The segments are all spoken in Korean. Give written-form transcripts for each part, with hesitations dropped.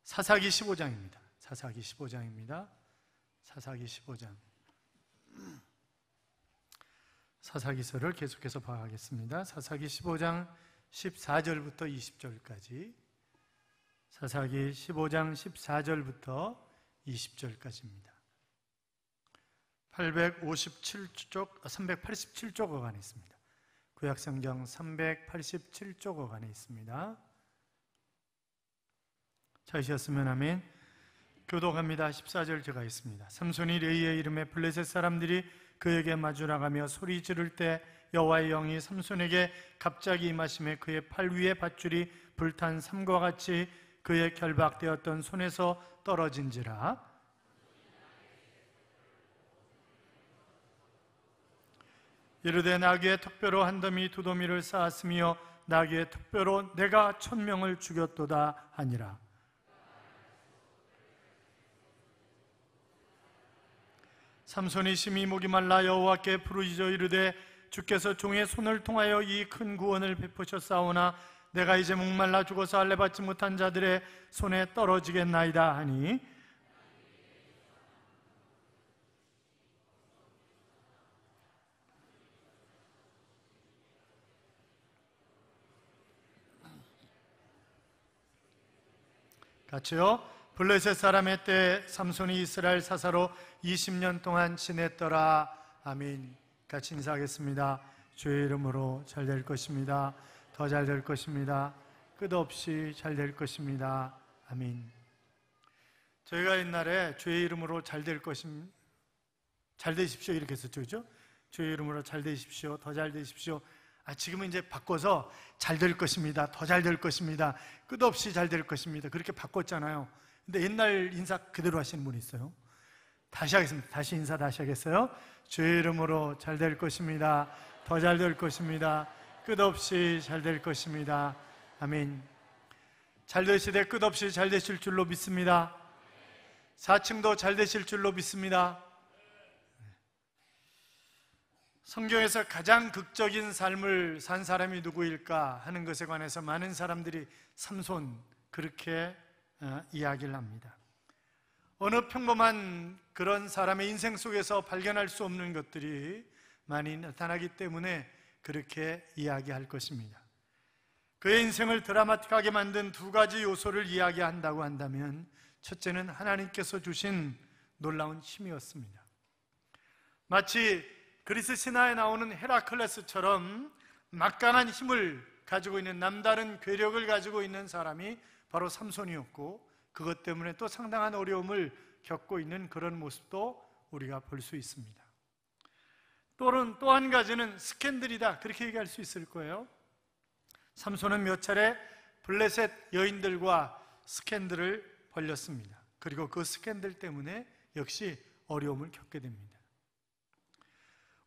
사사기 15장입니다. 사사기 15장입니다. 사사기 15장. 사사기서를 계속해서 봐가겠습니다. 사사기 15장 14절부터 20절까지. 사사기 15장 14절부터 20절까지입니다. 387쪽 어간에 있습니다. 구약성경 387쪽 어간에 있습니다. 찾으셨으면 아멘. 교독합니다. 14절 제가 있습니다. 삼손이 레이의 이름에 블레셋 사람들이 그에게 마주 나가며 소리 지를 때 여호와의 영이 삼손에게 갑자기 임하심에 그의 팔 위에 밧줄이 불탄 삼과 같이 그의 결박되었던 손에서 떨어진지라. 이르되 나귀의 턱뼈로 한 더미 두 더미를 쌓았으며 나귀의 턱뼈로 내가 1000명을 죽였도다 하니라. 삼손이 심히 목이 말라 여호와께 부르짖어 이르되 주께서 종의 손을 통하여 이 큰 구원을 베푸셨사오나 내가 이제 목말라 죽어서 할례받지 못한 자들의 손에 떨어지겠나이다 하니 같이요. 블레셋 사람의 때 삼손이 이스라엘 사사로 20년 동안 지냈더라. 아멘. 같이 인사하겠습니다. 주의 이름으로 잘 될 것입니다. 더 잘 될 것입니다. 끝없이 잘 될 것입니다. 아멘. 저희가 옛날에 주의 이름으로 잘 될 것입니다. 잘 되십시오 이렇게 했었죠, 그죠? 주의 이름으로 잘 되십시오. 더 잘 되십시오. 지금은 이제 바꿔서 잘 될 것입니다. 더 잘 될 것입니다. 끝없이 잘 될 것입니다. 그렇게 바꿨잖아요. 근데 옛날 인사 그대로 하시는 분이 있어요. 다시 하겠습니다. 다시 인사 다시 하겠어요? 주의 이름으로 잘 될 것입니다. 더 잘 될 것입니다. 끝없이 잘 될 것입니다. 아멘. 잘 되시되 끝없이 잘 되실 줄로 믿습니다. 4층도 잘 되실 줄로 믿습니다. 성경에서 가장 극적인 삶을 산 사람이 누구일까 하는 것에 관해서 많은 사람들이 삼손 그렇게 이야기를 합니다. 어느 평범한 그런 사람의 인생 속에서 발견할 수 없는 것들이 많이 나타나기 때문에 그렇게 이야기할 것입니다. 그의 인생을 드라마틱하게 만든 두 가지 요소를 이야기한다고 한다면 첫째는 하나님께서 주신 놀라운 힘이었습니다. 마치 그리스 신화에 나오는 헤라클레스처럼 막강한 힘을 가지고 있는 남다른 괴력을 가지고 있는 사람이 바로 삼손이었고 그것 때문에 또 상당한 어려움을 겪고 있는 그런 모습도 우리가 볼 수 있습니다. 또 한 가지는 스캔들이다 그렇게 얘기할 수 있을 거예요. 삼손은 몇 차례 블레셋 여인들과 스캔들을 벌였습니다. 그리고 그 스캔들 때문에 역시 어려움을 겪게 됩니다.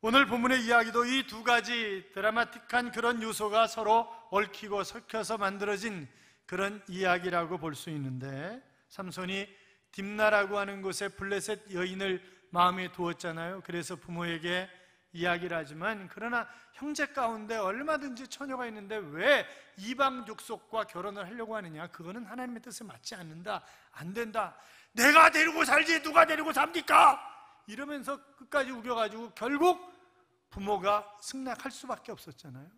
오늘 본문의 이야기도 이 두 가지 드라마틱한 그런 요소가 서로 얽히고 섞여서 만들어진 그런 이야기라고 볼 수 있는데 삼손이 딥나라고 하는 곳에 블레셋 여인을 마음에 두었잖아요. 그래서 부모에게 이야기를 하지만 그러나 형제 가운데 얼마든지 처녀가 있는데 왜 이방 족속과 결혼을 하려고 하느냐? 그거는 하나님의 뜻에 맞지 않는다. 안 된다. 내가 데리고 살지 누가 데리고 삽니까? 이러면서 끝까지 우겨가지고 결국 부모가 승낙할 수밖에 없었잖아요.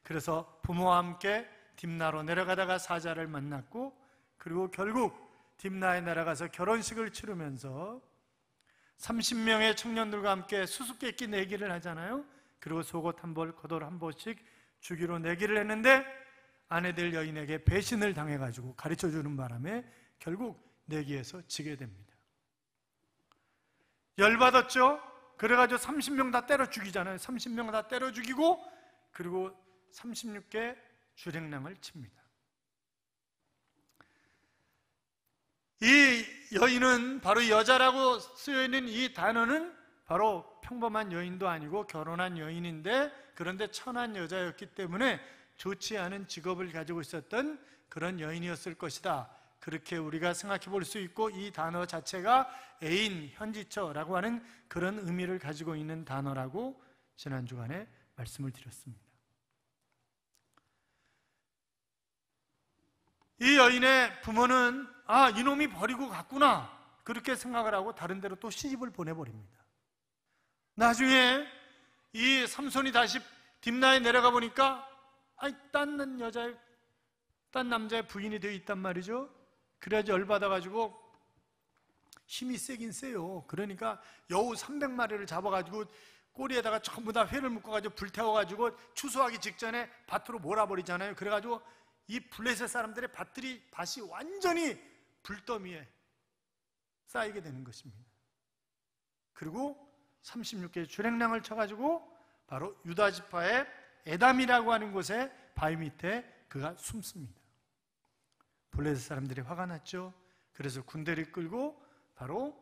그래서 부모와 함께 딥나로 내려가다가 사자를 만났고 그리고 결국 딥나에 내려가서 결혼식을 치르면서 30명의 청년들과 함께 수수께끼 내기를 하잖아요. 그리고 속옷 한 벌, 겉옷 한 벌씩 주기로 내기를 했는데 아내들 여인에게 배신을 당해가지고 가르쳐주는 바람에 결국 내기에서 지게 됩니다. 열받았죠? 그래가지고 30명 다 때려 죽이잖아요. 30명 다 때려 죽이고 그리고 36개 주랭랑을 칩니다. 이 여인은 바로 여자라고 쓰여있는 이 단어는 바로 평범한 여인도 아니고 결혼한 여인인데 그런데 천한 여자였기 때문에 좋지 않은 직업을 가지고 있었던 그런 여인이었을 것이다. 그렇게 우리가 생각해 볼 수 있고 이 단어 자체가 애인, 현지처라고 하는 그런 의미를 가지고 있는 단어라고 지난 주간에 말씀을 드렸습니다. 이 여인의 부모는 이놈이 버리고 갔구나 그렇게 생각을 하고 다른 데로 또 시집을 보내버립니다. 나중에 이 삼손이 다시 딥나에 내려가 보니까 딴 남자의 부인이 되어 있단 말이죠. 그래야지 열받아가지고 힘이 세긴 세요. 그러니까 여우 300마리를 잡아가지고 꼬리에다가 전부 다 회를 묶어가지고 불태워가지고 추수하기 직전에 밭으로 몰아버리잖아요. 그래가지고 이 블레셋 사람들의 밭이 완전히 불더미에 쌓이게 되는 것입니다. 그리고 36개의 주랭랑을 쳐가지고 바로 유다 지파의 에담이라고 하는 곳에 바위 밑에 그가 숨습니다. 블레셋 사람들이 화가 났죠. 그래서 군대를 끌고 바로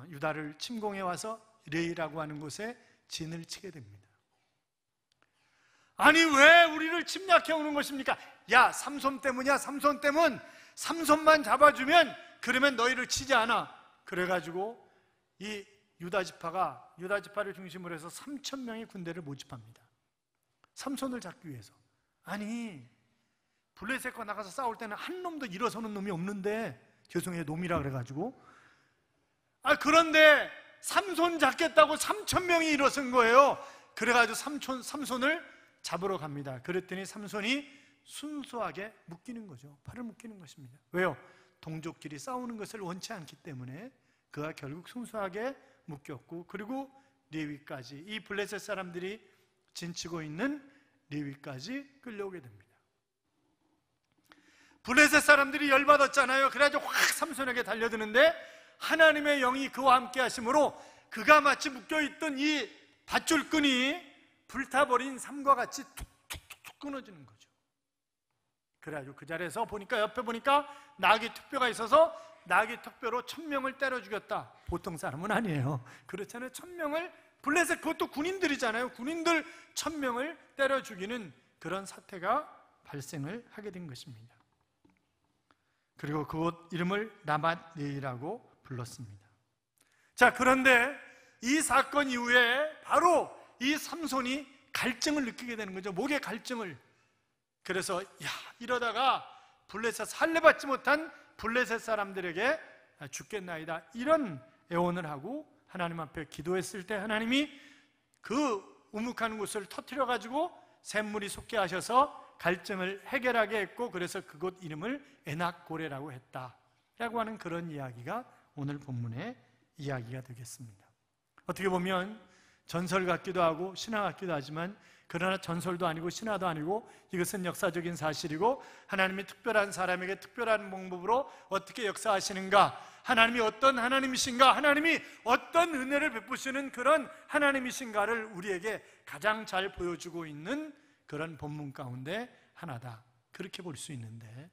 유다를 침공해 와서 레이라고 하는 곳에 진을 치게 됩니다. 아니 왜 우리를 침략해 오는 것입니까? 야, 삼손 때문이야. 삼손 때문. 삼손만 잡아주면 그러면 너희를 치지 않아. 그래가지고 이 유다 지파를 중심으로 해서 3,000명의 군대를 모집합니다. 삼손을 잡기 위해서. 아니 블레셋과 나가서 싸울 때는 한 놈도 일어서는 놈이 없는데, 죄송해요 놈이라 그래가지고, 그런데 삼손 잡겠다고 3,000명이 일어선 거예요. 그래가지고 삼손을 잡으러 갑니다. 그랬더니 삼손이 순수하게 묶이는 거죠. 팔을 묶이는 것입니다. 왜요? 동족끼리 싸우는 것을 원치 않기 때문에 그가 결국 순수하게 묶였고, 그리고 레위까지, 이 블레셋 사람들이 진치고 있는 레위까지 끌려오게 됩니다. 블레셋 사람들이 열받았잖아요. 그래가지고 확 삼손에게 달려드는데 하나님의 영이 그와 함께 하심으로 그가 마치 묶여있던 이 밧줄끈이 불타버린 삼과 같이 툭툭툭 끊어지는 거죠. 그래가지고 그 자리에서 보니까, 옆에 보니까 나귀 턱뼈가 있어서 나귀 턱뼈로 1,000명을 때려 죽였다. 보통 사람은 아니에요. 그렇잖아요. 1,000명을, 블레셋 그것도 군인들이잖아요. 군인들 1,000명을 때려 죽이는 그런 사태가 발생을 하게 된 것입니다. 그리고 그곳 이름을 라맛레이라고 불렀습니다. 자, 그런데 이 사건 이후에 바로 이 삼손이 갈증을 느끼게 되는 거죠. 목의 갈증을. 그래서 이러다가 블레셋, 살레받지 못한 블레셋 사람들에게 죽겠나이다, 이런 애원을 하고 하나님 앞에 기도했을 때 하나님이 그 우묵한 곳을 터뜨려 가지고 샘물이 솟게 하셔서 갈증을 해결하게 했고, 그래서 그곳 이름을 에낙고레라고 했다라고 하는 그런 이야기가 오늘 본문의 이야기가 되겠습니다. 어떻게 보면 전설 같기도 하고 신화 같기도 하지만, 그러나 전설도 아니고 신화도 아니고 이것은 역사적인 사실이고, 하나님이 특별한 사람에게 특별한 방법으로 어떻게 역사하시는가, 하나님이 어떤 하나님이신가, 하나님이 어떤 은혜를 베푸시는 그런 하나님이신가를 우리에게 가장 잘 보여주고 있는 그런 본문 가운데 하나다, 그렇게 볼 수 있는데,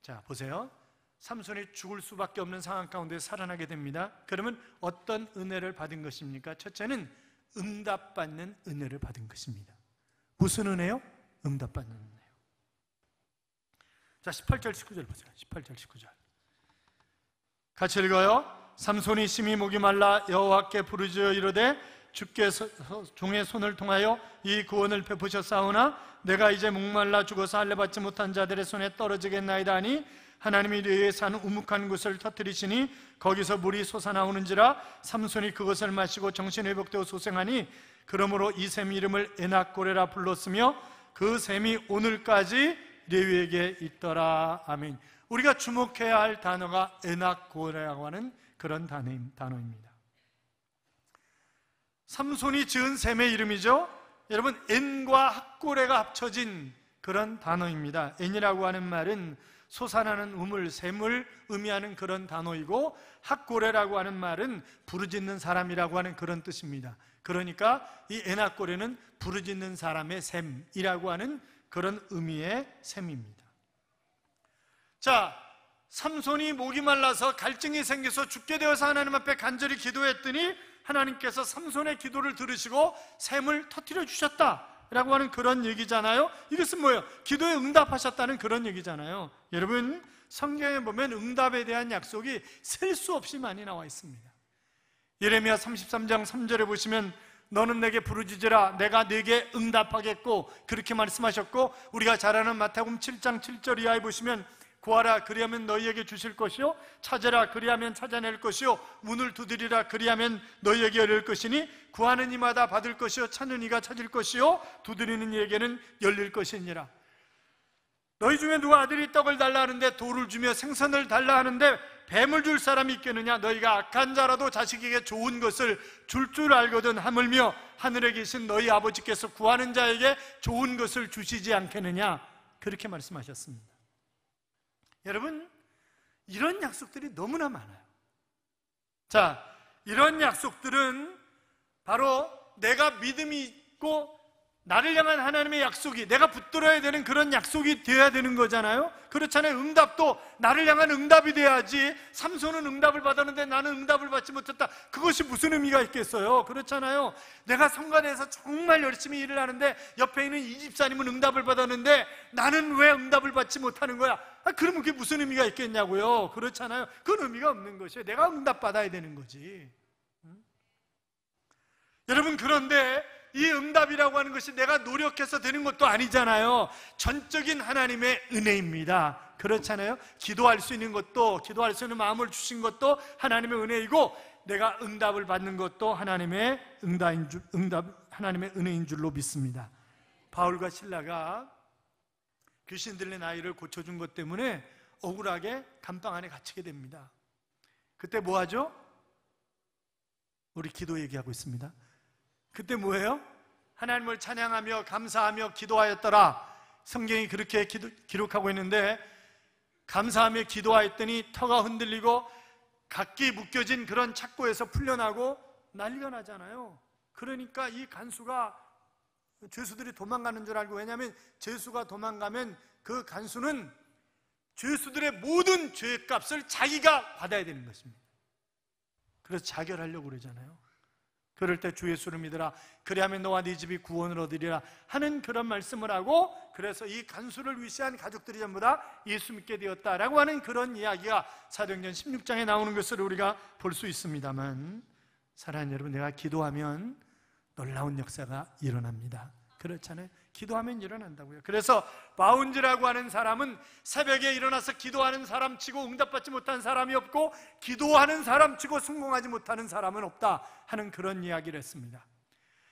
자 보세요. 삼손이 죽을 수밖에 없는 상황 가운데 살아나게 됩니다. 그러면 어떤 은혜를 받은 것입니까? 첫째는 응답받는 은혜를 받은 것입니다. 무슨 은혜요? 응답받는 은혜요. 자, 18절 19절 보세요. 18절 19절 같이 읽어요. 삼손이 심히 목이 말라 여호와께 부르짖어 이르되 주께서 종의 손을 통하여 이 구원을 베푸셨사오나 내가 이제 목말라 죽어서 할례받지 못한 자들의 손에 떨어지겠나이다 하니, 하나님이 레위에 사는 우묵한 곳을 터뜨리시니 거기서 물이 솟아나오는지라 삼손이 그것을 마시고 정신회복되어 소생하니, 그러므로 이 샘 이름을 에낙고레라 불렀으며 그 샘이 오늘까지 레위에게 있더라. 아멘. 우리가 주목해야 할 단어가 에낙고레라고 하는 그런 단어입니다. 삼손이 지은 샘의 이름이죠. 여러분, 엔과 학고레가 합쳐진 그런 단어입니다. 엔이라고 하는 말은 솟아나는 우물, 샘을 의미하는 그런 단어이고, 학고레라고 하는 말은 부르짖는 사람이라고 하는 그런 뜻입니다. 그러니까 이 에낙고레는 부르짖는 사람의 샘이라고 하는 그런 의미의 샘입니다. 자, 삼손이 목이 말라서 갈증이 생겨서 죽게 되어서 하나님 앞에 간절히 기도했더니 하나님께서 삼손의 기도를 들으시고 샘을 터뜨려 주셨다라고 하는 그런 얘기잖아요. 이것은 뭐예요? 기도에 응답하셨다는 그런 얘기잖아요. 여러분, 성경에 보면 응답에 대한 약속이 셀 수 없이 많이 나와 있습니다. 예레미야 33장 3절에 보시면 너는 내게 부르짖으라 내가 네게 응답하겠고, 그렇게 말씀하셨고, 우리가 잘 아는 마태복음 7장 7절 이하에 보시면 구하라 그리하면 너희에게 주실 것이요 찾으라 그리하면 찾아낼 것이요 문을 두드리라 그리하면 너희에게 열릴 것이니 구하는 이마다 받을 것이요 찾는 이가 찾을 것이요 두드리는 이에게는 열릴 것이니라. 너희 중에 누가 아들이 떡을 달라 하는데 돌을 주며 생선을 달라 하는데 뱀을 줄 사람이 있겠느냐? 너희가 악한 자라도 자식에게 좋은 것을 줄 알거든 하물며 하늘에 계신 너희 아버지께서 구하는 자에게 좋은 것을 주시지 않겠느냐? 그렇게 말씀하셨습니다. 여러분, 이런 약속들이 너무나 많아요. 자, 이런 약속들은 바로 내가 믿음이 있고 나를 향한 하나님의 약속이 내가 붙들어야 되는 그런 약속이 되어야 되는 거잖아요. 그렇잖아요. 응답도 나를 향한 응답이 돼야지. 삼손은 응답을 받았는데 나는 응답을 받지 못했다. 그것이 무슨 의미가 있겠어요? 그렇잖아요. 내가 성가대에서 정말 열심히 일을 하는데 옆에 있는 이 집사님은 응답을 받았는데 나는 왜 응답을 받지 못하는 거야? 그러면 그게 무슨 의미가 있겠냐고요. 그렇잖아요. 그건 의미가 없는 것이에요. 내가 응답 받아야 되는 거지. 여러분, 그런데 이 응답이라고 하는 것이 내가 노력해서 되는 것도 아니잖아요. 전적인 하나님의 은혜입니다. 그렇잖아요. 기도할 수 있는 것도, 기도할 수 있는 마음을 주신 것도 하나님의 은혜이고 내가 응답을 받는 것도 하나님의 하나님의 은혜인 줄로 믿습니다. 바울과 실라가 귀신 들린 아이를 고쳐준 것 때문에 억울하게 감방 안에 갇히게 됩니다. 그때 뭐 하죠? 우리 기도 얘기하고 있습니다. 그때 뭐예요? 하나님을 찬양하며 감사하며 기도하였더라. 성경이 그렇게 기록하고 있는데 감사하며 기도하였더니 터가 흔들리고 각기 묶여진 그런 착고에서 풀려나고 난리가 나잖아요. 그러니까 이 간수가 죄수들이 도망가는 줄 알고, 왜냐하면 죄수가 도망가면 그 간수는 죄수들의 모든 죄값을 자기가 받아야 되는 것입니다. 그래서 자결하려고 그러잖아요. 그럴 때 주 예수를 믿으라 그리하면 너와 네 집이 구원을 얻으리라 하는 그런 말씀을 하고, 그래서 이 간수를 위시한 가족들이 전부 다 예수 믿게 되었다라고 하는 그런 이야기가 사도행전 16장에 나오는 것을 우리가 볼 수 있습니다만, 사랑하는 여러분, 내가 기도하면 놀라운 역사가 일어납니다. 그렇잖아요. 기도하면 일어난다고요. 그래서 바운즈라고 하는 사람은 새벽에 일어나서 기도하는 사람 치고 응답받지 못한 사람이 없고 기도하는 사람 치고 성공하지 못하는 사람은 없다 하는 그런 이야기를 했습니다.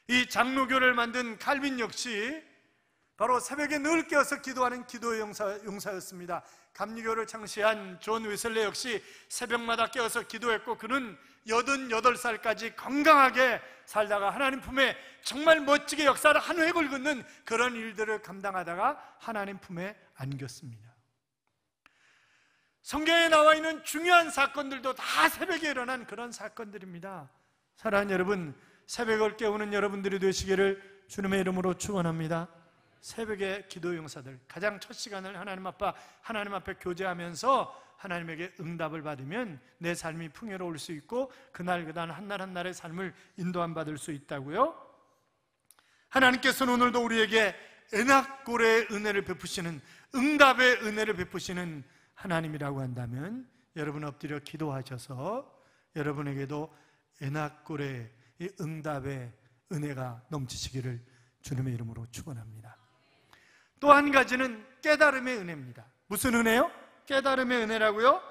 이 장로교를 만든 칼빈 역시 바로 새벽에 늘 깨어서 기도하는 기도의 용사였습니다. 감리교를 창시한 존 웨슬레 역시 새벽마다 깨어서 기도했고, 그는 88살까지 건강하게 살다가 하나님 품에 정말 멋지게 역사를 한 획을 긋는 그런 일들을 감당하다가 하나님 품에 안겼습니다. 성경에 나와 있는 중요한 사건들도 다 새벽에 일어난 그런 사건들입니다. 사랑하는 여러분, 새벽을 깨우는 여러분들이 되시기를 주님의 이름으로 축원합니다. 새벽의 기도 용사들, 가장 첫 시간을 하나님 앞에 교제하면서 하나님에게 응답을 받으면 내 삶이 풍요로울 수 있고 그날 한 날 한 날의 삶을 인도함 받을 수 있다고요. 하나님께서는 오늘도 우리에게 에낙골의 은혜를 베푸시는, 응답의 은혜를 베푸시는 하나님이라고 한다면 여러분 엎드려 기도하셔서 여러분에게도 에낙골의 이 응답의 은혜가 넘치시기를 주님의 이름으로 축원합니다. 또 한 가지는 깨달음의 은혜입니다. 무슨 은혜요? 깨달음의 은혜라고요?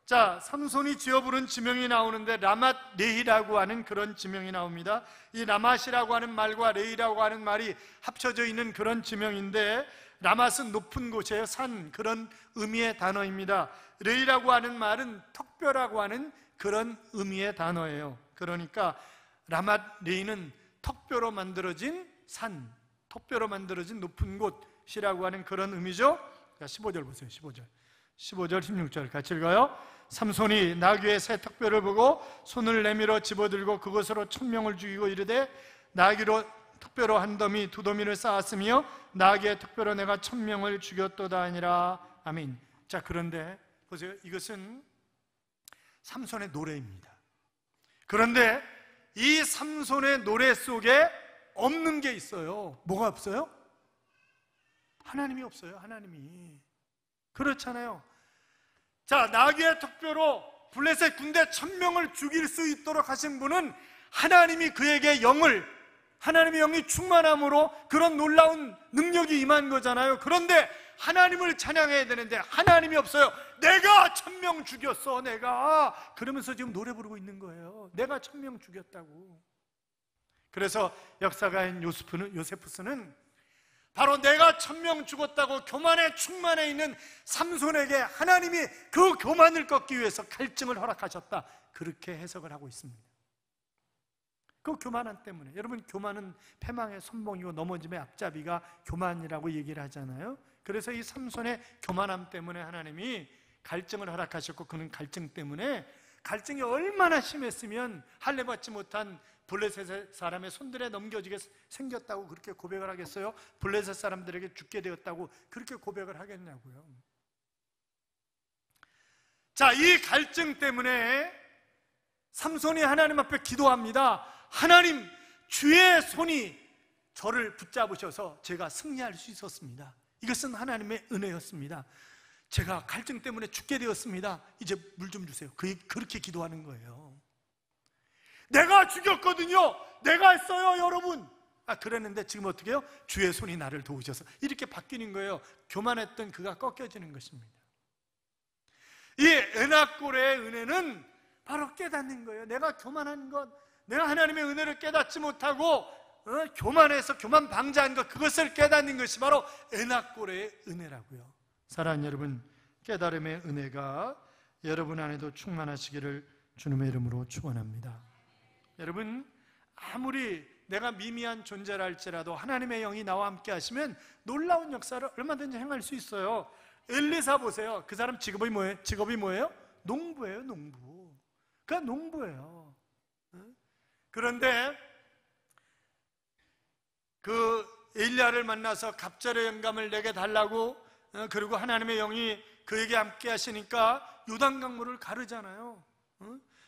자, 삼손이 지어 부른 지명이 나오는데 라맛 레히라고 하는 그런 지명이 나옵니다. 이 라맛이라고 하는 말과 레히라고 하는 말이 합쳐져 있는 그런 지명인데, 라맛은 높은 곳이에요. 산, 그런 의미의 단어입니다. 레히라고 하는 말은 턱뼈라고 하는 그런 의미의 단어예요. 그러니까 라맛 레히는 턱뼈로 만들어진 산, 턱뼈로 만들어진 높은 곳이라고 하는 그런 의미죠. 15절 보세요. 15절, 16절 같이 읽어요. 삼손이 나귀의 새 턱뼈를 보고 손을 내밀어 집어들고 그것으로 1000명을 죽이고 이르되 나귀로 턱뼈로 한 더미 두 더미를 쌓았으며 나귀의 턱뼈로 내가 1000명을 죽였도다 하니라. 아멘. 자, 그런데 보세요. 이것은 삼손의 노래입니다. 그런데 이 삼손의 노래 속에 없는 게 있어요. 뭐가 없어요? 하나님이 없어요. 하나님이. 그렇잖아요. 자, 나귀의 턱뼈로 블레셋 군대 1000명을 죽일 수 있도록 하신 분은 하나님이 그에게 하나님의 영이 충만함으로 그런 놀라운 능력이 임한 거잖아요. 그런데 하나님을 찬양해야 되는데 하나님이 없어요. 내가 1000명 죽였어, 내가. 그러면서 지금 노래 부르고 있는 거예요. 내가 1000명 죽였다고. 그래서 역사가인 요세푸스는 바로 내가 1000명 죽었다고 교만에 충만해 있는 삼손에게 하나님이 그 교만을 꺾기 위해서 갈증을 허락하셨다, 그렇게 해석을 하고 있습니다. 그 교만함 때문에. 여러분, 교만은 패망의 선봉이고 넘어짐의 앞잡이가 교만이라고 얘기를 하잖아요. 그래서 이 삼손의 교만함 때문에 하나님이 갈증을 허락하셨고, 그는 갈증 때문에, 갈증이 얼마나 심했으면 할례 받지 못한 블레셋 사람의 손들에 넘겨지게 생겼다고 그렇게 고백을 하겠어요? 블레셋 사람들에게 죽게 되었다고 그렇게 고백을 하겠냐고요. 자, 이 갈증 때문에 삼손이 하나님 앞에 기도합니다. 하나님, 주의 손이 저를 붙잡으셔서 제가 승리할 수 있었습니다. 이것은 하나님의 은혜였습니다. 제가 갈증 때문에 죽게 되었습니다. 이제 물 좀 주세요. 그렇게 기도하는 거예요. 내가 죽였거든요. 내가 했어요, 여러분. 그랬는데 지금 어떻게 해요? 주의 손이 나를 도우셔서 이렇게 바뀌는 거예요. 교만했던 그가 꺾여지는 것입니다. 이 은하골의 은혜는 바로 깨닫는 거예요. 내가 교만한 것, 내가 하나님의 은혜를 깨닫지 못하고 교만해서 교만 방자한 것, 그것을 깨닫는 것이 바로 은하골의 은혜라고요. 사랑하는 여러분, 깨달음의 은혜가 여러분 안에도 충만하시기를 주님의 이름으로 축원합니다. 여러분, 아무리 내가 미미한 존재라 할지라도 하나님의 영이 나와 함께 하시면 놀라운 역사를 얼마든지 행할 수 있어요. 엘리사 보세요. 그 사람 직업이 뭐예요? 농부예요, 농부. 그냥 농부예요. 그런데 그 엘리야를 만나서 갑절의 영감을 내게 달라고, 그리고 하나님의 영이 그에게 함께 하시니까 요단강물을 가르잖아요.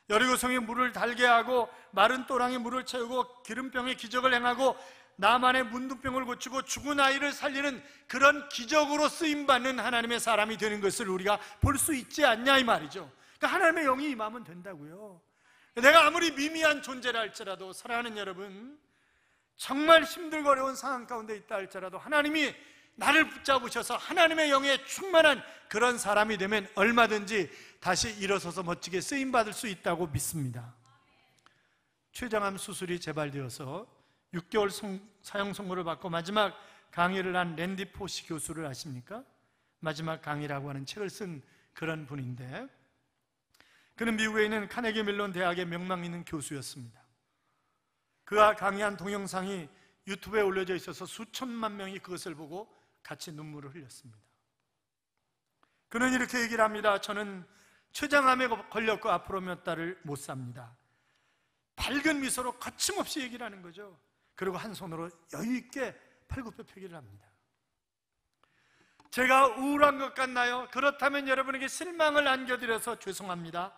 여리고성에 물을 달게 하고 마른 또랑에 물을 채우고 기름병에 기적을 행하고 나만의 문둥병을 고치고 죽은 아이를 살리는 그런 기적으로 쓰임받는 하나님의 사람이 되는 것을 우리가 볼 수 있지 않냐, 이 말이죠. 그러니까 하나님의 영이 임하면 된다고요. 내가 아무리 미미한 존재라 할지라도, 사랑하는 여러분, 정말 힘들고 어려운 상황 가운데 있다 할지라도 하나님이 나를 붙잡으셔서 하나님의 영에 충만한 그런 사람이 되면 얼마든지 다시 일어서서 멋지게 쓰임받을 수 있다고 믿습니다. 췌장암 수술이 재발되어서 6개월 사형 선고를 받고 마지막 강의를 한 랜디 포시 교수를 아십니까? 마지막 강의라고 하는 책을 쓴 그런 분인데, 그는 미국에 있는 카네기 멜론 대학의 명망 있는 교수였습니다. 그가 강의한 동영상이 유튜브에 올려져 있어서 수천만 명이 그것을 보고 같이 눈물을 흘렸습니다. 그는 이렇게 얘기를 합니다. 저는 췌장암에 걸렸고 앞으로 몇 달을 못 삽니다. 밝은 미소로 거침없이 얘기를 하는 거죠. 그리고 한 손으로 여유 있게 팔굽혀 펴기를 합니다. 제가 우울한 것 같나요? 그렇다면 여러분에게 실망을 안겨드려서 죄송합니다.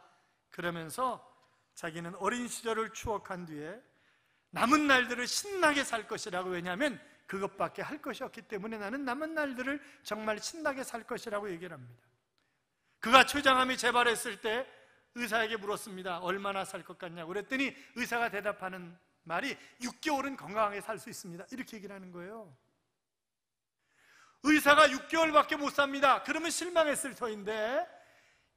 그러면서 자기는 어린 시절을 추억한 뒤에 남은 날들을 신나게 살 것이라고, 왜냐하면 그것밖에 할 것이 없기 때문에 나는 남은 날들을 정말 신나게 살 것이라고 얘기를 합니다. 그가 췌장암이 재발했을 때 의사에게 물었습니다. 얼마나 살 것 같냐고. 그랬더니 의사가 대답하는 말이 6개월은 건강하게 살 수 있습니다. 이렇게 얘기를 하는 거예요. 의사가 6개월밖에 못 삽니다. 그러면 실망했을 터인데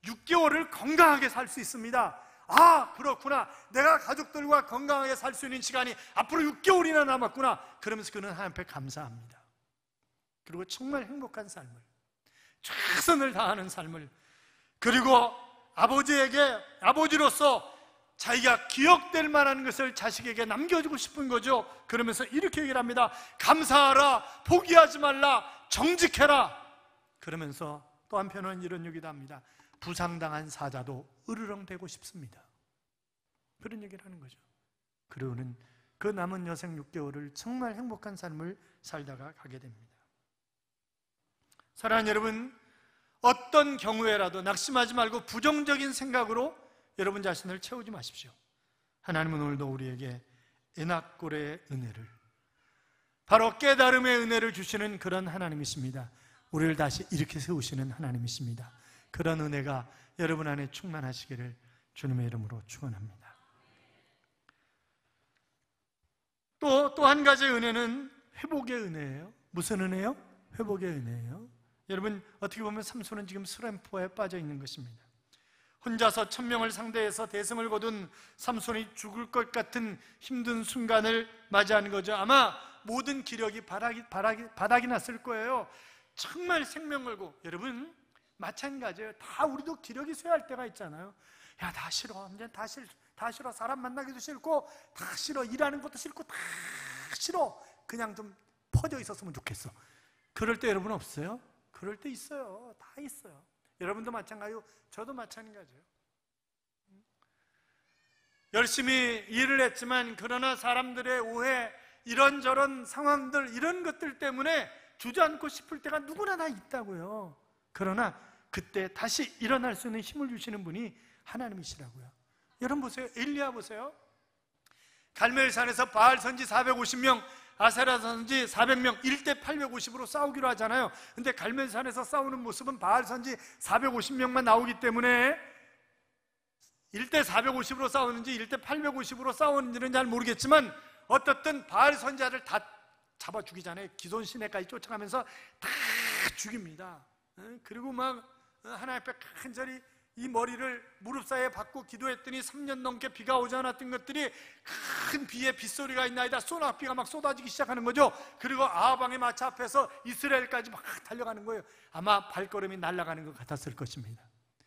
6개월을 건강하게 살 수 있습니다. 아, 그렇구나. 내가 가족들과 건강하게 살 수 있는 시간이 앞으로 6개월이나 남았구나. 그러면서 그는 하나님 앞에 감사합니다. 그리고 정말 행복한 삶을, 최선을 다하는 삶을, 그리고 아버지로서 자기가 기억될 만한 것을 자식에게 남겨주고 싶은 거죠. 그러면서 이렇게 얘기를 합니다. 감사하라, 포기하지 말라, 정직해라. 그러면서 또 한편은 이런 얘기도 합니다. 부상당한 사자도 으르렁대고 싶습니다. 그런 얘기를 하는 거죠. 그리고는 그 남은 여생 6개월을 정말 행복한 삶을 살다가 가게 됩니다. 사랑하는 여러분, 어떤 경우에라도 낙심하지 말고 부정적인 생각으로 여러분 자신을 채우지 마십시오. 하나님은 오늘도 우리에게 에낙골의 은혜를, 바로 깨달음의 은혜를 주시는 그런 하나님이십니다. 우리를 다시 이렇게 세우시는 하나님이십니다. 그런 은혜가 여러분 안에 충만하시기를 주님의 이름으로 축원합니다. 또 한 가지의 은혜는 회복의 은혜예요. 무슨 은혜요? 회복의 은혜예요. 여러분, 어떻게 보면 삼손은 지금 슬럼프에 빠져 있는 것입니다. 혼자서 1000명을 상대해서 대승을 거둔 삼손이 죽을 것 같은 힘든 순간을 맞이하는 거죠. 아마 모든 기력이 바닥이 났을 거예요. 정말 생명 걸고. 여러분, 마찬가지예요. 다 우리도 기력이 쇠할 때가 있잖아요. 야, 다 싫어. 이제 다 싫어. 사람 만나기도 싫고, 다 싫어. 일하는 것도 싫고, 다 싫어. 그냥 좀 퍼져 있었으면 좋겠어. 그럴 때 여러분 없어요? 그럴 때 있어요. 다 있어요. 여러분도 마찬가지고 저도 마찬가지예요. 열심히 일을 했지만 그러나 사람들의 오해, 이런저런 상황들, 이런 것들 때문에 주저앉고 싶을 때가 누구나 다 있다고요. 그러나 그때 다시 일어날 수 있는 힘을 주시는 분이 하나님이시라고요. 여러분 보세요. 엘리야 보세요. 갈멜산에서 바알 선지 450명, 아세라 선지 400명, 1대 850으로 싸우기로 하잖아요. 근데 갈멜산에서 싸우는 모습은 바알 선지 450명만 나오기 때문에 1대 450으로 싸우는지 1대 850으로 싸우는지는 잘 모르겠지만 어떻든 바알 선지자를 다 잡아 죽이잖아요. 기손 시내까지 쫓아가면서 다 죽입니다. 그리고 막 하나님 앞에 간절히 이 머리를 무릎 사이에 박고 기도했더니 3년 넘게 비가 오지 않았던 것들이 큰 비에 빗소리가 있나이다. 소낙비가 막 쏟아지기 시작하는 거죠. 그리고 아하방의 마차 앞에서 이스라엘까지 막 달려가는 거예요. 아마 발걸음이 날아가는 것 같았을 것입니다.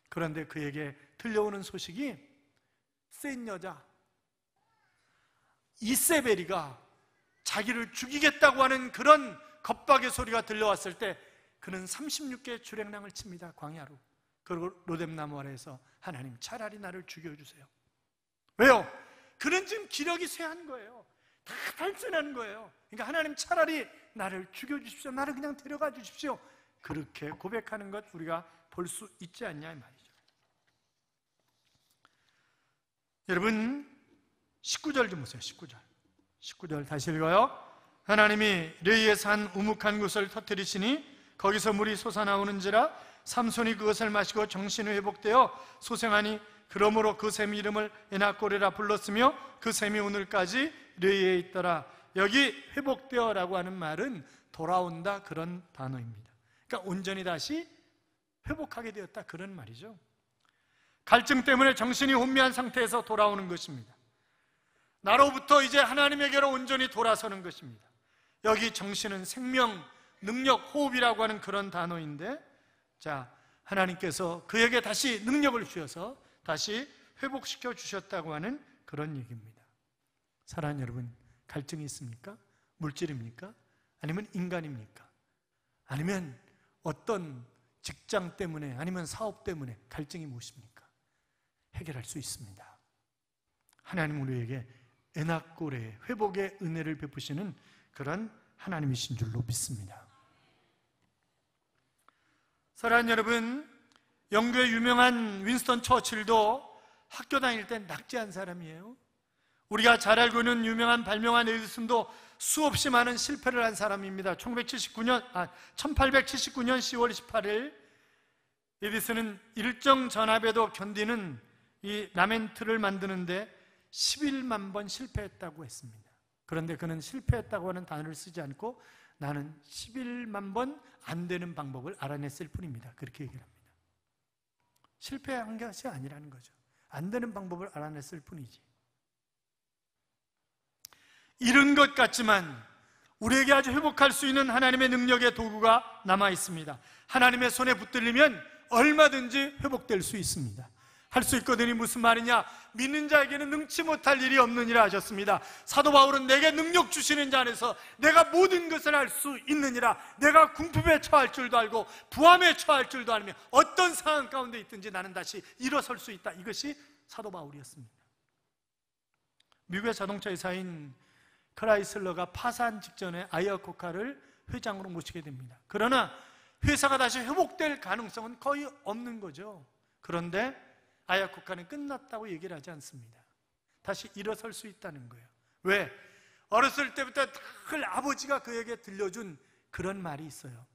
그런데 그에게 들려오는 소식이 센 여자 이세벨이가 자기를 죽이겠다고 하는 그런 겁박의 소리가 들려왔을 때 그는 36개의 주랭랑을 칩니다. 광야로. 그리고 로뎀나무 아래에서 하나님 차라리 나를 죽여주세요. 왜요? 그는 지금 기력이 쇠한 거예요. 다 단순한 거예요. 그러니까 하나님 차라리 나를 죽여주십시오. 나를 그냥 데려가 주십시오. 그렇게 고백하는 것 우리가 볼 수 있지 않냐 이 말이죠. 여러분 19절 좀 보세요. 19절 다시 읽어요. 하나님이 르이에서 한 우묵한 곳을 터뜨리시니 거기서 물이 솟아나오는지라 삼손이 그것을 마시고 정신이 회복되어 소생하니 그러므로 그 샘 이름을 에나꼬레라 불렀으며 그 샘이 오늘까지 르이에 있더라. 여기 회복되어라고 하는 말은 돌아온다 그런 단어입니다. 그러니까 온전히 다시 회복하게 되었다 그런 말이죠. 갈증 때문에 정신이 혼미한 상태에서 돌아오는 것입니다. 나로부터 이제 하나님에게로 온전히 돌아서는 것입니다. 여기 정신은 생명, 능력, 호흡이라고 하는 그런 단어인데, 자, 하나님께서 그에게 다시 능력을 주셔서 다시 회복시켜 주셨다고 하는 그런 얘기입니다. 사랑하는 여러분, 갈증이 있습니까? 물질입니까? 아니면 인간입니까? 아니면 어떤 직장 때문에, 아니면 사업 때문에 갈증이 무엇입니까? 해결할 수 있습니다. 하나님 우리에게 에나꼬레 회복의 은혜를 베푸시는 그런 하나님이신 줄로 믿습니다. 사랑하는 여러분, 영국의 유명한 윈스턴 처칠도 학교 다닐 때 낙지한 사람이에요. 우리가 잘 알고 있는 유명한 발명한 에디슨도 수없이 많은 실패를 한 사람입니다. 1879년 10월 18일 에디슨은 일정 전압에도 견디는 이 라멘트를 만드는데 11만 번 실패했다고 했습니다. 그런데 그는 실패했다고 하는 단어를 쓰지 않고 나는 11만 번 안 되는 방법을 알아냈을 뿐입니다. 그렇게 얘기를 합니다. 실패한 것이 아니라는 거죠. 안 되는 방법을 알아냈을 뿐이지. 이런 것 같지만 우리에게 아주 회복할 수 있는 하나님의 능력의 도구가 남아 있습니다. 하나님의 손에 붙들리면 얼마든지 회복될 수 있습니다. 할 수 있거든요. 무슨 말이냐? 믿는 자에게는 능치 못할 일이 없느니라 하셨습니다. 사도 바울은 내게 능력 주시는 자 안에서 내가 모든 것을 할 수 있느니라. 내가 궁핍에 처할 줄도 알고 부함에 처할 줄도 알며 어떤 상황 가운데 있든지 나는 다시 일어설 수 있다. 이것이 사도 바울이었습니다. 미국의 자동차 회사인 크라이슬러가 파산 직전에 아이아코카를 회장으로 모시게 됩니다. 그러나 회사가 다시 회복될 가능성은 거의 없는 거죠. 그런데 아야코카는 끝났다고 얘기를 하지 않습니다. 다시 일어설 수 있다는 거예요. 왜? 어렸을 때부터 늘 아버지가 그에게 들려준 그런 말이 있어요.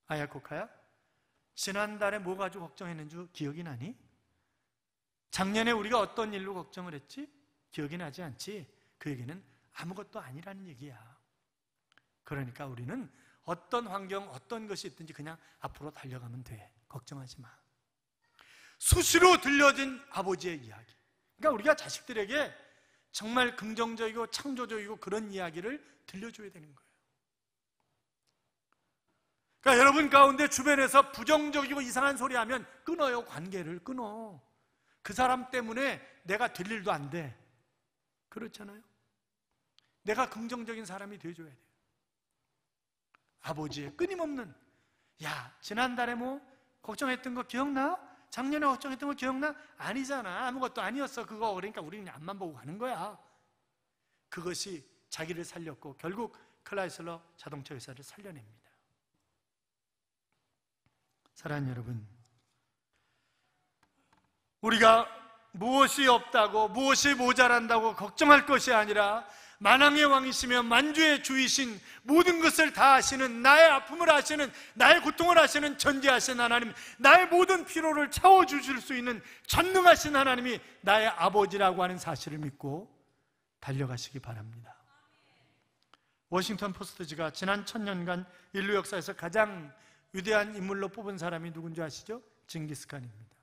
아야코카야, 지난달에 뭐 가지고 걱정했는지 기억이 나니? 작년에 우리가 어떤 일로 걱정을 했지? 기억이 나지 않지? 그에게는 아무것도 아니라는 얘기야. 그러니까 우리는 어떤 환경, 어떤 것이 있든지 그냥 앞으로 달려가면 돼. 걱정하지 마. 수시로 들려진 아버지의 이야기. 그러니까 우리가 자식들에게 정말 긍정적이고 창조적이고 그런 이야기를 들려줘야 되는 거예요. 그러니까 여러분 가운데 주변에서 부정적이고 이상한 소리 하면 끊어요. 관계를 끊어. 그 사람 때문에 내가 될 일도 안 돼. 그렇잖아요. 내가 긍정적인 사람이 돼줘야 돼요. 아버지의 끊임없는, 야, 지난달에 뭐 걱정했던 거 기억나? 작년에 걱정했던 거 기억나? 아니잖아. 아무것도 아니었어 그거. 그러니까 우리는 앞만 보고 가는 거야. 그것이 자기를 살렸고 결국 클라이슬러 자동차 회사를 살려냅니다. 사랑하는 여러분, 우리가 무엇이 없다고, 무엇이 모자란다고 걱정할 것이 아니라 만왕의 왕이시며 만주의 주이신, 모든 것을 다 아시는, 나의 아픔을 아시는, 나의 고통을 아시는 전지하신 하나님, 나의 모든 피로를 채워주실 수 있는 전능하신 하나님이 나의 아버지라고 하는 사실을 믿고 달려가시기 바랍니다. 워싱턴 포스트지가 지난 1000년간 인류 역사에서 가장 위대한 인물로 뽑은 사람이 누군지 아시죠? 징기스칸입니다.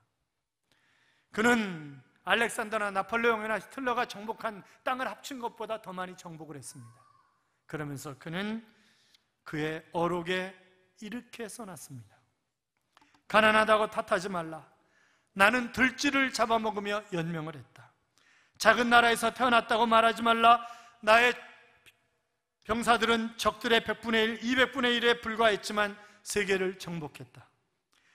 그는 알렉산더나 나폴레옹이나 히틀러가 정복한 땅을 합친 것보다 더 많이 정복을 했습니다. 그러면서 그는 그의 어록에 이렇게 써놨습니다. 가난하다고 탓하지 말라. 나는 들쥐를 잡아먹으며 연명을 했다. 작은 나라에서 태어났다고 말하지 말라. 나의 병사들은 적들의 100분의 1, 200분의 1에 불과했지만 세계를 정복했다.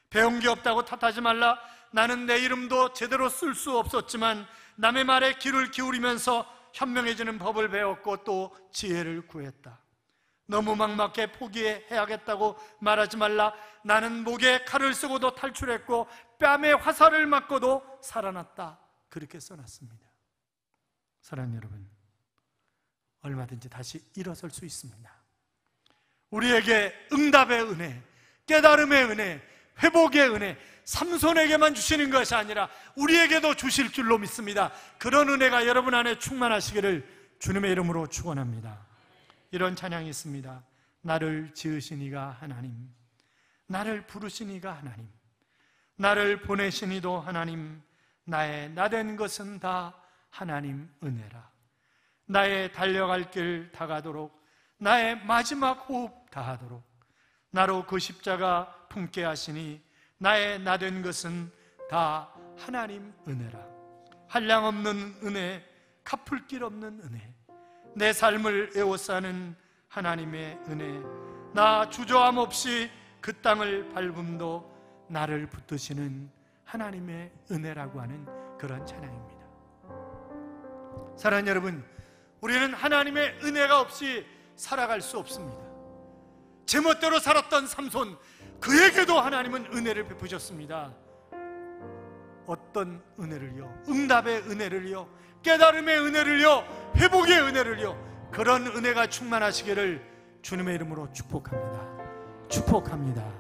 배운 게 없다고 탓하지 말라. 나는 내 이름도 제대로 쓸 수 없었지만 남의 말에 귀를 기울이면서 현명해지는 법을 배웠고 또 지혜를 구했다. 너무 막막해 포기해야겠다고 말하지 말라. 나는 목에 칼을 쓰고도 탈출했고 뺨에 화살을 맞고도 살아났다. 그렇게 써놨습니다. 사랑하는 여러분, 얼마든지 다시 일어설 수 있습니다. 우리에게 응답의 은혜, 깨달음의 은혜, 회복의 은혜, 삼손에게만 주시는 것이 아니라 우리에게도 주실 줄로 믿습니다. 그런 은혜가 여러분 안에 충만하시기를 주님의 이름으로 축원합니다. 이런 찬양이 있습니다. 나를 지으신 이가 하나님, 나를 부르신 이가 하나님, 나를 보내신 이도 하나님, 나의 나된 것은 다 하나님 은혜라. 나의 달려갈 길 다가도록, 나의 마지막 호흡 다하도록 나로 그 십자가 품게 하시니 나의 나된 것은 다 하나님 은혜라. 한량없는 은혜, 갚을 길 없는 은혜, 내 삶을 에워싸는 하나님의 은혜, 나 주저함 없이 그 땅을 밟음도 나를 붙드시는 하나님의 은혜라고 하는 그런 찬양입니다. 사랑하는 여러분, 우리는 하나님의 은혜가 없이 살아갈 수 없습니다. 제멋대로 살았던 삼손, 그에게도 하나님은 은혜를 베푸셨습니다. 어떤 은혜를요? 응답의 은혜를요? 깨달음의 은혜를요? 회복의 은혜를요? 그런 은혜가 충만하시기를 주님의 이름으로 축복합니다. 축복합니다.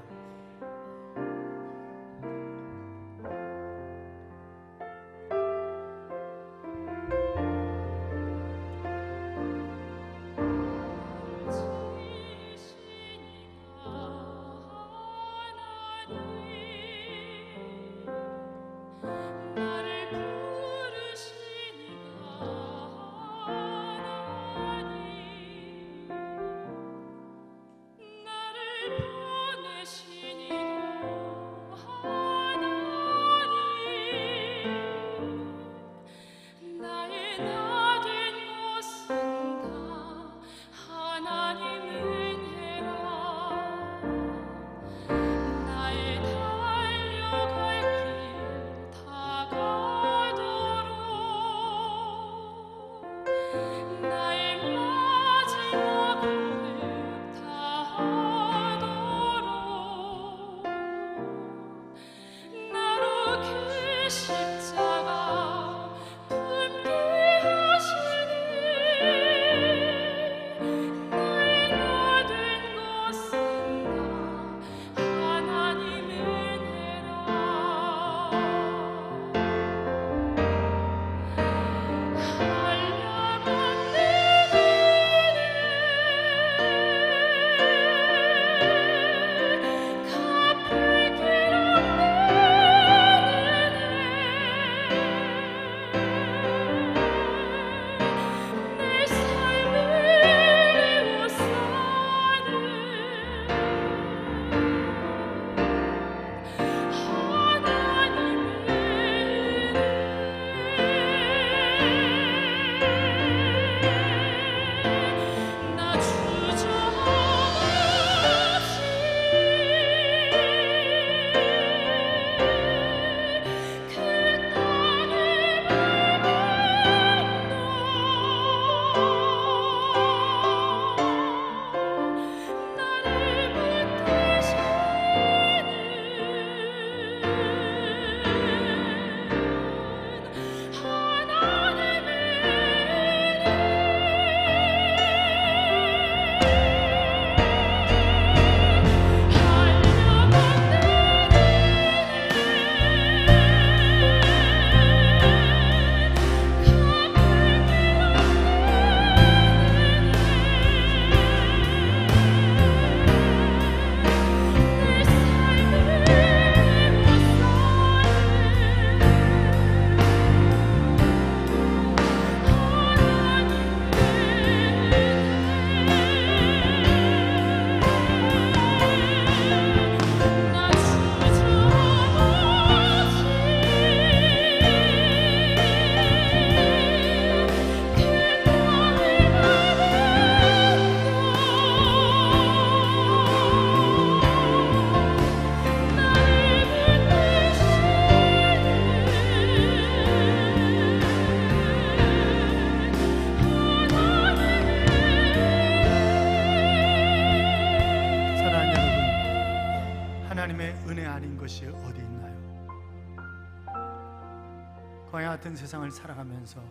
광야 같은 세상을 살아가면서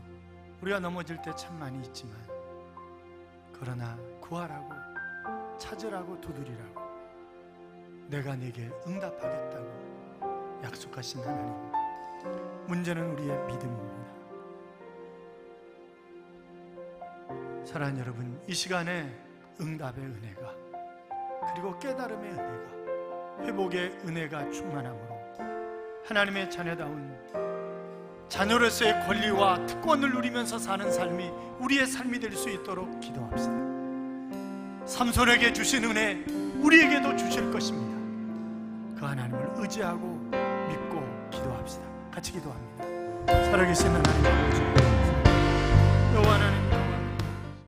우리가 넘어질 때 참 많이 있지만, 그러나 구하라고, 찾으라고, 두드리라고 내가 네게 응답하겠다고 약속하신 하나님. 문제는 우리의 믿음입니다. 사랑하는 여러분, 이 시간에 응답의 은혜가, 그리고 깨달음의 은혜가, 회복의 은혜가 충만함으로 하나님의 자녀다운 자녀로서의 권리와 특권을 누리면서 사는 삶이 우리의 삶이 될 수 있도록 기도합시다. 삼손에게 주신 은혜 우리에게도 주실 것입니다. 그 하나님을 의지하고 믿고 기도합시다. 같이 기도합니다. 살아계신 하나님 아버지, 여호와 하나님,